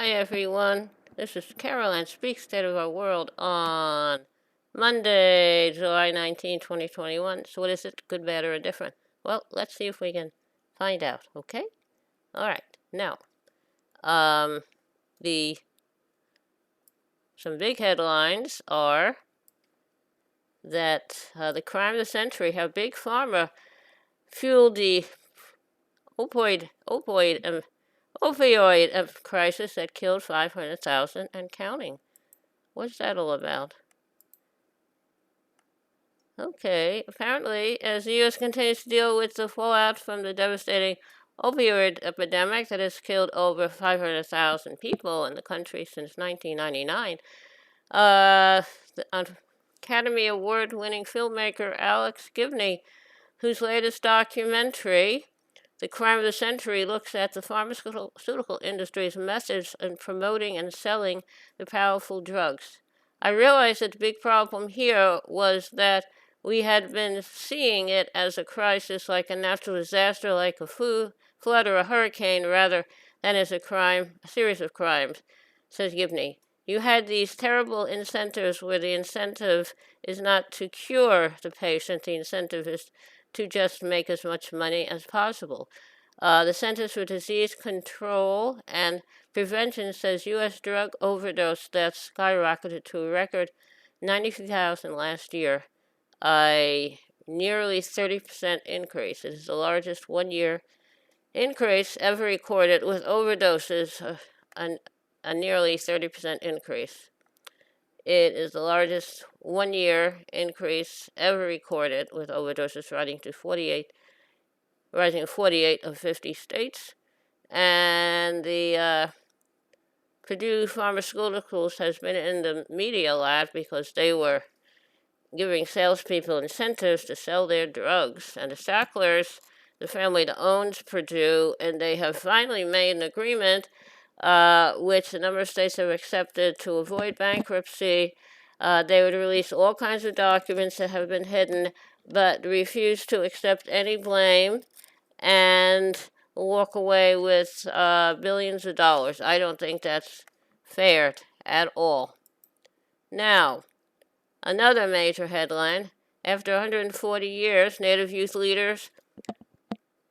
Hi everyone, this is Caroline Speaks State of Our World on Monday, July 19, 2021. So what is it, good, bad, or indifferent? Well, let's see if we can find out, okay? Alright, now, some big headlines are that the crime of the century, how Big Pharma fueled the opioid crisis that killed 500,000 and counting. What's that all about? Okay, apparently, as the U.S. continues to deal with the fallout from the devastating opioid epidemic that has killed over 500,000 people in the country since 1999, the Academy Award-winning filmmaker Alex Gibney, whose latest documentary, The Crime of the Century, looks at the pharmaceutical industry's methods in promoting and selling the powerful drugs. I realized that the big problem here was that we had been seeing it as a crisis, like a natural disaster, like a flood or a hurricane, rather than as a series of crimes, says Gibney. You had these terrible incentives where the incentive is not to cure the patient, the incentive is to just make as much money as possible. The Centers for Disease Control and Prevention says U.S. drug overdose deaths skyrocketed to a record 92,000 last year, a nearly 30% increase. It is the largest one-year increase ever recorded, with overdoses, a nearly 30% increase. It is the largest one-year increase ever recorded, with overdoses rising 48 of 50 states. And the Purdue Pharmaceuticals has been in the media a lot because they were giving salespeople incentives to sell their drugs. And the Sacklers, the family that owns Purdue, and they have finally made an agreement, which a number of states have accepted, to avoid bankruptcy. They would release all kinds of documents that have been hidden, but refuse to accept any blame and walk away with billions of dollars. I don't think that's fair at all. Now, another major headline: after 140 years, Native youth leaders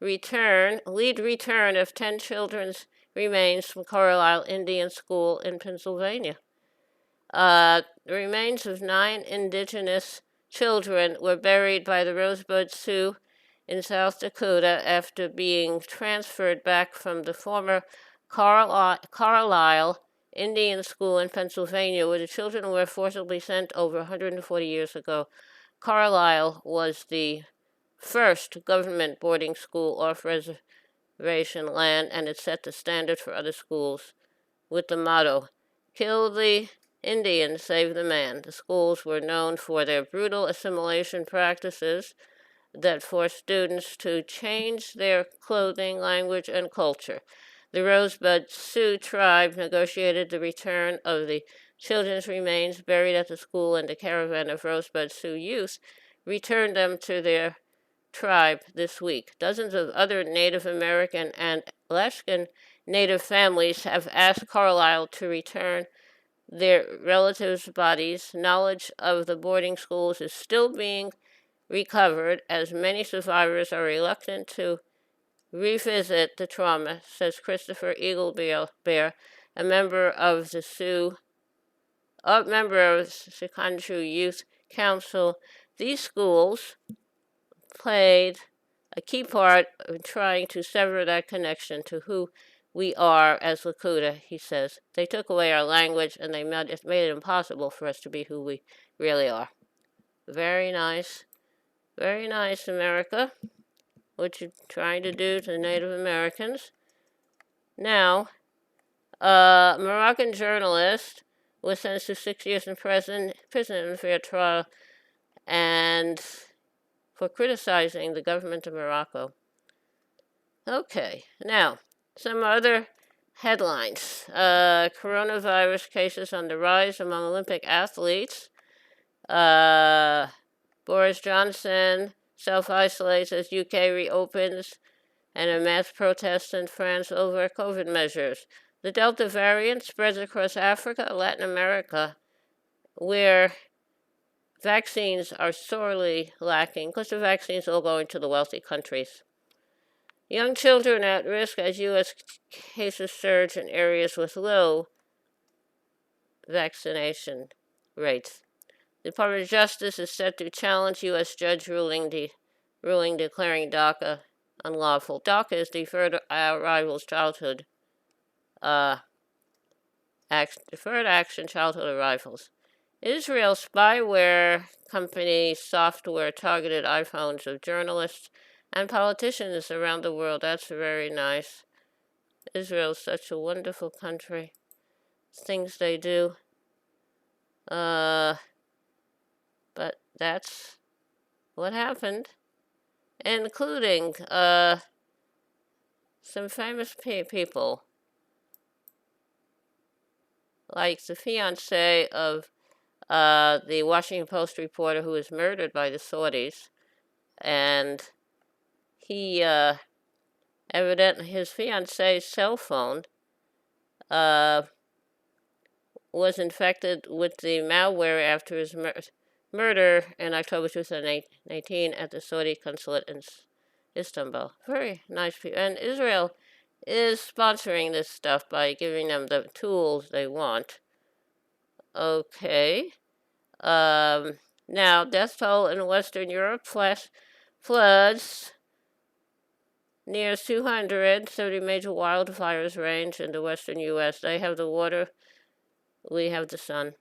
lead return of 10 children's remains from Carlisle Indian School in Pennsylvania. The remains of 9 indigenous children were buried by the Rosebud Sioux in South Dakota after being transferred back from the former Carlisle Indian School in Pennsylvania, where the children were forcibly sent over 140 years ago. Carlisle was the first government boarding school off reservation land, and it set the standard for other schools with the motto, "Kill the Indian, save the man." The schools were known for their brutal assimilation practices that forced students to change their clothing, language, and culture. The Rosebud Sioux tribe negotiated the return of the children's remains buried at the school, and a caravan of Rosebud Sioux youth returned them to their tribe this week. Dozens of other Native American and Alaskan Native families have asked Carlisle to return their relatives' bodies. Knowledge of the boarding schools is still being recovered, as many survivors are reluctant to revisit the trauma, says Christopher Eaglebear, a member of the Sikanchu Youth Council. These schools played a key part in trying to sever that connection to who we are as Lakota, he says. They took away our language, and they made it impossible for us to be who we really are. Very nice. Very nice, America, what you're trying to do to the Native Americans. Now, a Moroccan journalist was sentenced to 6 years in prison in a fair trial, and for criticizing the government of Morocco. Okay, now, some other headlines. Coronavirus cases on the rise among Olympic athletes. Boris Johnson self-isolates as UK reopens, and a mass protest in France over COVID measures. The Delta variant spreads across Africa, Latin America, where vaccines are sorely lacking because the vaccines are all going to the wealthy countries. Young children at risk as U.S. cases surge in areas with low vaccination rates. The Department of Justice is set to challenge U.S. judge ruling declaring DACA unlawful. DACA is Deferred Arrivals Childhood Deferred Action Childhood Arrivals. Israel spyware company software targeted iPhones of journalists and politicians around the world. That's very nice. Israel's such a wonderful country. Things they do. But that's what happened, including some famous people, like the fiance of the Washington Post reporter who was murdered by the Saudis, and he evidently his fiance's cell phone was infected with the malware after his murder in October 2018 at the Saudi consulate in Istanbul. Very nice people. And Israel is sponsoring this stuff by giving them the tools they want. Okay. Now, death toll in Western Europe, floods, near 270 major wildfires range in the western U.S. They have the water, we have the sun.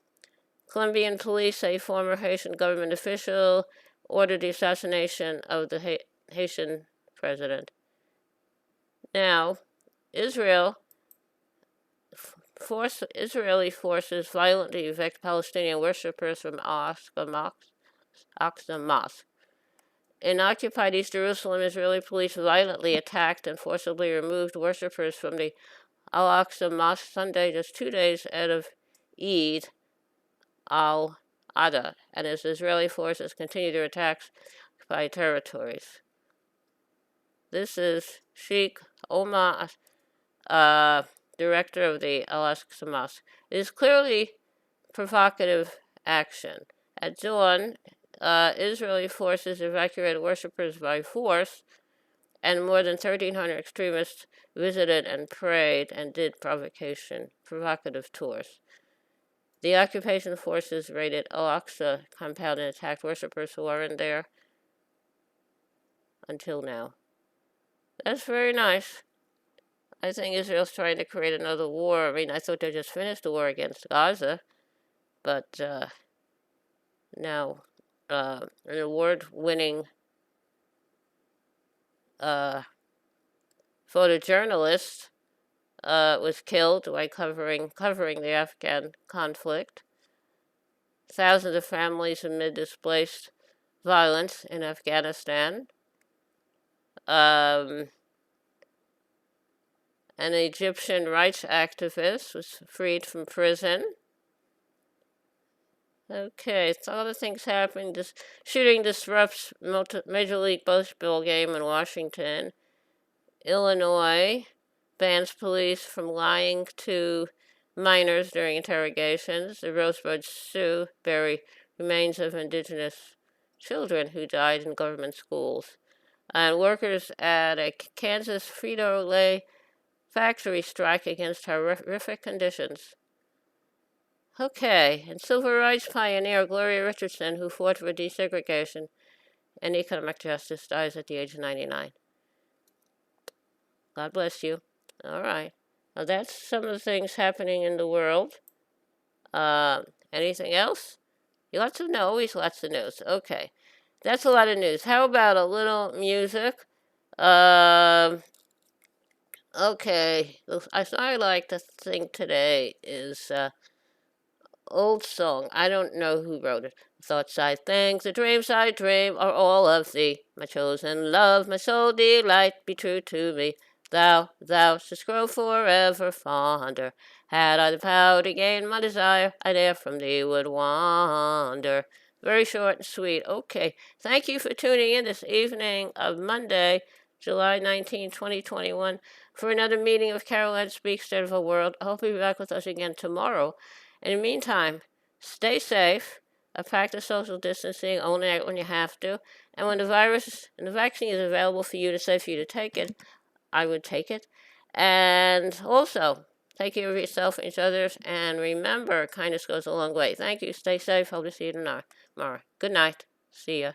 Colombian police say former Haitian government official ordered the assassination of the Haitian president. Now, Israeli forces violently evict Palestinian worshippers from Al-Aqsa Mosque. In occupied East Jerusalem, Israeli police violently attacked and forcibly removed worshippers from the Al-Aqsa Mosque Sunday, just 2 days ahead of Eid al-Adha, and as Israeli forces continue their attacks by territories. This is Sheikh Omar, director of the Al-Aqsa Mosque. It is clearly provocative action. At dawn, Israeli forces evacuated worshippers by force, and more than 1,300 extremists visited and prayed and did provocative tours. The occupation forces raided Al-Aqsa compound and attacked worshippers who are in there until now. That's very nice. I think Israel's trying to create another war. I mean, I thought they just finished the war against Gaza, but now an award-winning photojournalist was killed by covering the Afghan conflict. Thousands of families amid displaced violence in Afghanistan. An Egyptian rights activist was freed from prison. Okay, so other things happening. This shooting disrupts Major League Baseball game in Washington. Illinois bans police from lying to minors during interrogations. The Rosebuds Sioux bury remains of indigenous children who died in government schools. And workers at a Kansas Frito-Lay factory strike against horrific conditions. Okay, and civil rights pioneer Gloria Richardson, who fought for desegregation and economic justice, dies at the age of 99. God bless you. All right. Now that's some of the things happening in the world. Anything else? Always lots of news. Okay. That's a lot of news. How about a little music? Okay. I like to sing today is old song. I don't know who wrote it. Thoughts I think, the dreams I dream are all of thee. My chosen love, my sole delight, be true to me. Thou shouldst grow forever fonder. Had I the power to gain my desire, I ne'er from thee would wander. Very short and sweet. Okay. Thank you for tuning in this evening of Monday, July 19, 2021. for another meeting of Carol Ann Speaks Centerville World. I hope you'll be back with us again tomorrow. In the meantime, stay safe, practice social distancing, only out when you have to, and when the virus and the vaccine is available for you and safe for you to take it, I would take it. And also, take care of yourself and each other, and remember, kindness goes a long way. Thank you. Stay safe. Hope to see you tomorrow. Good night. See ya.